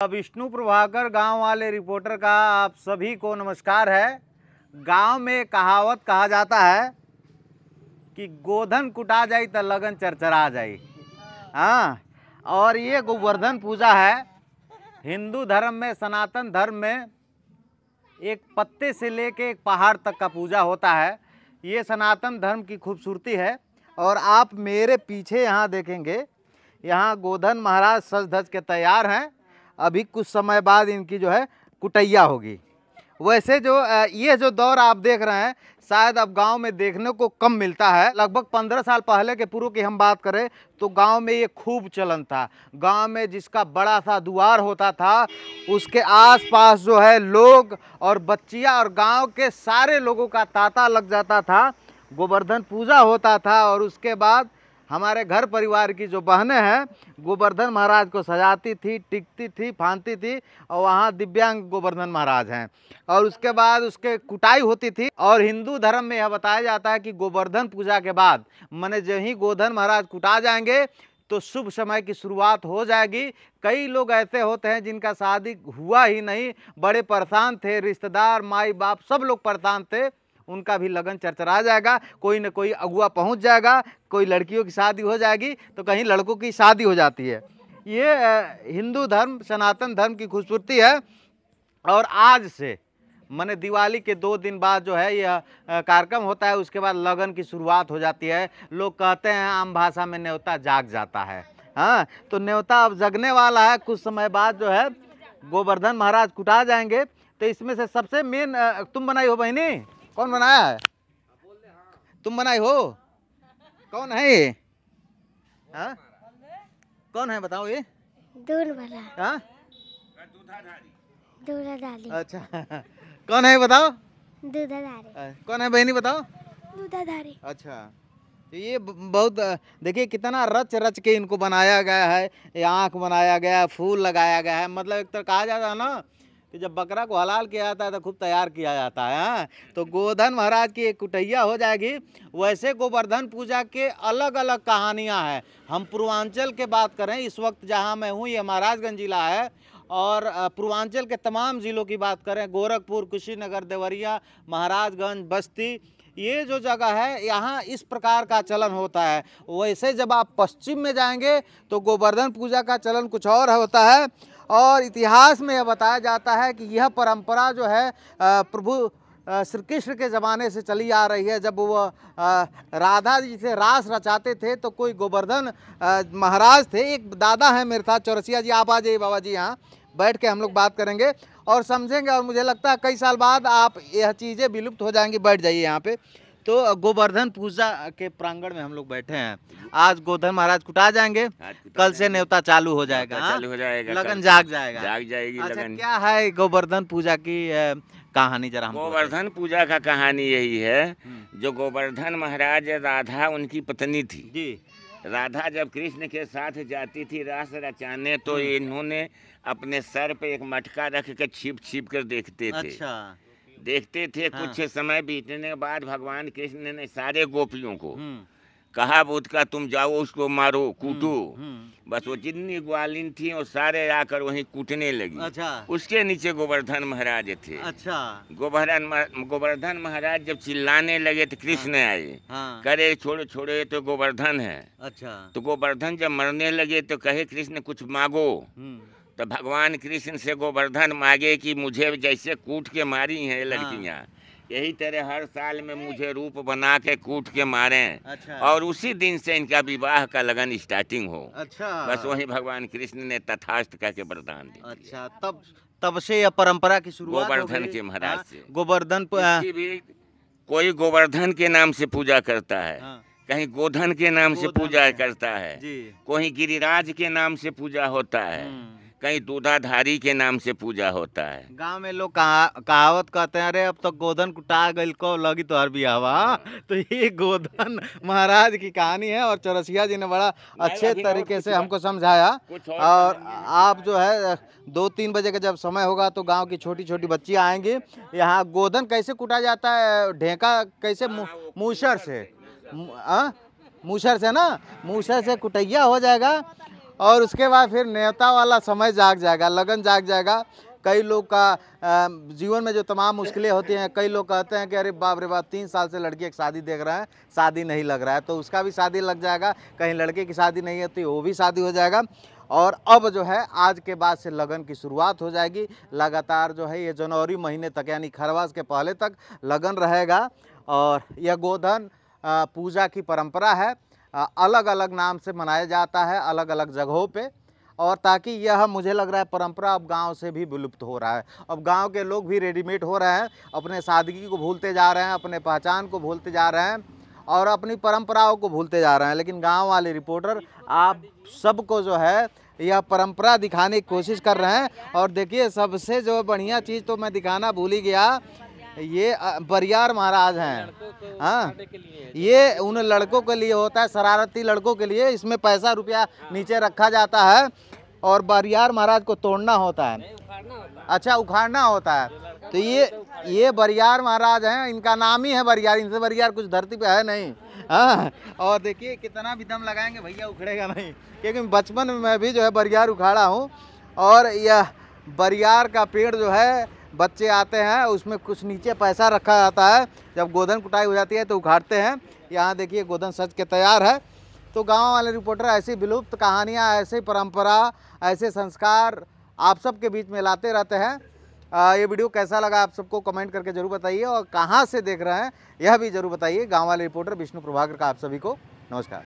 विष्णु प्रभाकर गांव वाले रिपोर्टर का आप सभी को नमस्कार है। गांव में कहावत कहा जाता है कि गोधन कुटा जाई तो लगन चरचरा जाई। हाँ, और ये गोवर्धन पूजा है। हिंदू धर्म में, सनातन धर्म में एक पत्ते से लेके एक पहाड़ तक का पूजा होता है। ये सनातन धर्म की खूबसूरती है। और आप मेरे पीछे यहाँ देखेंगे, यहाँ गोधन महाराज सज धज के तैयार हैं। अभी कुछ समय बाद इनकी जो है कुटैया होगी। वैसे जो ये जो दौर आप देख रहे हैं शायद अब गांव में देखने को कम मिलता है। लगभग 15 साल पहले के पूर्व की हम बात करें तो गांव में ये खूब चलन था। गांव में जिसका बड़ा सा द्वार होता था उसके आसपास जो है लोग और बच्चियां और गांव के सारे लोगों का तांता लग जाता था। गोवर्धन पूजा होता था और उसके बाद हमारे घर परिवार की जो बहनें हैं गोवर्धन महाराज को सजाती थी, टिकती थी, फांदती थी। और वहाँ दिव्यांग गोवर्धन महाराज हैं। और उसके बाद उसके कुटाई होती थी। और हिंदू धर्म में यह बताया जाता है कि गोवर्धन पूजा के बाद माने जो ही गोवर्धन महाराज कुटा जाएंगे तो शुभ समय की शुरुआत हो जाएगी। कई लोग ऐसे होते हैं जिनका शादी हुआ ही नहीं, बड़े परेशान थे, रिश्तेदार, माई बाप सब लोग परेशान थे, उनका भी लगन चरचरा जाएगा। कोई न कोई अगुआ पहुंच जाएगा, कोई लड़कियों की शादी हो जाएगी तो कहीं लड़कों की शादी हो जाती है। ये हिंदू धर्म, सनातन धर्म की खूबसूरती है। और आज से माने दिवाली के 2 दिन बाद जो है यह कार्यक्रम होता है। उसके बाद लगन की शुरुआत हो जाती है। लोग कहते हैं आम भाषा में न्योता जाग जाता है। हाँ, तो न्योता अब जगने वाला है। कुछ समय बाद जो है गोवर्धन महाराज कुटा जाएंगे। तो इसमें से सबसे मेन तुम बनाई हो बहनी? कौन बनाया है? तुम बनाई हो? कौन है ये? हाँ? कौन है बताओ ये? दूध वाला। हाँ? दूधाधारी। अच्छा कौन है बताओ? दूधाधारी। कौन है बहनी बताओ? दूधाधारी। अच्छा, तो ये बहुत देखिए कितना रच रच के इनको बनाया गया है। ये आँख बनाया गया है, फूल लगाया गया है। मतलब एक तरह कहा जाता है ना कि जब बकरा को हलाल किया जाता है तो खूब तैयार किया जाता है। हाँ? तो गोवर्धन महाराज की एक कुटैया हो जाएगी। वैसे गोवर्धन पूजा के अलग अलग कहानियाँ हैं। हम पूर्वांचल के बात करें, इस वक्त जहाँ मैं हूँ ये महाराजगंज जिला है। और पूर्वांचल के तमाम ज़िलों की बात करें, गोरखपुर, कुशीनगर, देवरिया, महाराजगंज, बस्ती, ये जो जगह है यहाँ इस प्रकार का चलन होता है। वैसे जब आप पश्चिम में जाएंगे तो गोवर्धन पूजा का चलन कुछ और होता है। और इतिहास में यह बताया जाता है कि यह परंपरा जो है प्रभु श्री कृष्ण के ज़माने से चली आ रही है। जब वो राधा जी से रास रचाते थे तो कोई गोवर्धन महाराज थे, एक दादा हैं मेरे साथ चौरसिया जी, आप आ जाइए बाबा जी, यहाँ बैठ के हम लोग बात करेंगे और समझेंगे। और मुझे लगता है कई साल बाद आप यह चीज़ें विलुप्त हो जाएंगी। बैठ जाइए यहाँ पे। तो गोवर्धन पूजा के प्रांगण में हम लोग बैठे हैं। आज गोवर्धन महाराज कुटा जाएंगे, कल से न्योता चालू हो जाएगा। चालू हो जाएगा, लगन जाग जाएगा, जाग जाएगी अच्छा, लगन। क्या है गोवर्धन पूजा की कहानी जरा हमको गोवर्धन पूजा का कहानी यही है, जो गोवर्धन महाराज राधा उनकी पत्नी थी जी। राधा जब कृष्ण के साथ जाती थी रास रचाने तो इन्होंने अपने सर पे एक मटका रख के छिप छिप कर देखते थे। अच्छा, देखते थे। हाँ। कुछ समय बीतने के बाद भगवान कृष्ण ने सारे गोपियों को कहा, बुध का तुम जाओ उसको मारो, कूटो। बस वो जितनी ग्वालिन थी वो सारे आकर वहीं कूटने लगी। अच्छा, उसके नीचे गोवर्धन महाराज थे। अच्छा, गोवर्धन महाराज जब चिल्लाने लगे तो कृष्ण आए, हाँ, करे छोड़ो छोड़ो ये तो गोवर्धन है। अच्छा, तो गोवर्धन जब मरने लगे तो कहे कृष्ण कुछ मांगो। तो भगवान कृष्ण से गोवर्धन मांगे कि मुझे जैसे कूट के मारी हैं लड़कियां, यही तरह हर साल में मुझे रूप बना के कूट के मारें। अच्छा, और उसी दिन से इनका विवाह का लगन स्टार्टिंग हो। अच्छा, बस वही भगवान कृष्ण ने तथास्तु कह के वरदान दिया। अच्छा, तब से यह परंपरा की शुरुआत हो गोवर्धन गई। के महाराज हाँ, से। गोवर्धन इसकी भी कोई गोवर्धन के नाम से पूजा करता है, हाँ, कहीं गोधन के नाम से गोधन पूजा है। करता है, जी। कोई गिरिराज के नाम से पूजा होता है, कहीं दूधाधारी के नाम से पूजा होता है। गांव में लोग कहावत कहते हैं, अरे अब तो गोधन कुटा गई को लगी तो हर बियाहवा। तो ये गोधन महाराज की कहानी है और चौरसिया जी ने बड़ा अच्छे तरीके से हमको समझाया। और आप जो है 2-3 बजे का जब समय होगा तो गांव की छोटी छोटी बच्चियां आएंगी। यहाँ गोधन कैसे कुटा जाता है, ढेका कैसे, मूसर से, मूसर से ना, मूसर से कुटैया हो जाएगा। और उसके बाद फिर न्योता वाला समय जाग जाएगा, लगन जाग जाएगा। कई लोग का जीवन में जो तमाम मुश्किलें होती हैं, कई लोग कहते हैं कि अरे बाप रे बाप 3 साल से लड़की एक शादी देख रहा है, शादी नहीं लग रहा है, तो उसका भी शादी लग जाएगा। कहीं लड़के की शादी नहीं है तो वो भी शादी हो जाएगा। और अब जो है आज के बाद से लगन की शुरुआत हो जाएगी। लगातार जो है ये जनवरी महीने तक यानी खरवास के पहले तक लगन रहेगा। और यह गोधन पूजा की परंपरा है, अलग अलग नाम से मनाया जाता है अलग अलग जगहों पे। और ताकि यह मुझे लग रहा है परंपरा अब गांव से भी विलुप्त हो रहा है। अब गांव के लोग भी रेडीमेड हो रहे हैं, अपने सादगी को भूलते जा रहे हैं, अपने पहचान को भूलते जा रहे हैं और अपनी परंपराओं को भूलते जा रहे हैं। लेकिन गांव वाले रिपोर्टर आप सबको जो है यह परंपरा दिखाने की कोशिश कर रहे हैं। और देखिए सबसे जो बढ़िया चीज़ तो मैं दिखाना भूल ही गया, ये बरियार महाराज हैं। हाँ, ये उन लड़कों के लिए होता है, शरारती लड़कों के लिए। इसमें पैसा रुपया नीचे रखा जाता है और बरियार महाराज को तोड़ना होता है, अच्छा उखाड़ना होता है। तो ये बरियार महाराज हैं, इनका नाम ही है बरियार, इनसे बरियार कुछ धरती पे है नहीं। हाँ, और देखिए कितना भी दम लगाएंगे भैया उखड़ेगा नहीं, क्योंकि बचपन में मैं भी जो है बरियार उखाड़ा हूँ। और यह बरियार का पेड़ जो है बच्चे आते हैं, उसमें कुछ नीचे पैसा रखा जाता है, जब गोधन कुटाई हो जाती है तो उखाड़ते हैं। यहाँ देखिए गोधन सज के तैयार है। तो गांव वाले रिपोर्टर ऐसी विलुप्त कहानियाँ, ऐसे परंपरा, ऐसे संस्कार आप सबके बीच में लाते रहते हैं। ये वीडियो कैसा लगा आप सबको कमेंट करके जरूर बताइए, और कहाँ से देख रहे हैं यह भी जरूर बताइए। गांव वाले रिपोर्टर विष्णु प्रभाकर का आप सभी को नमस्कार।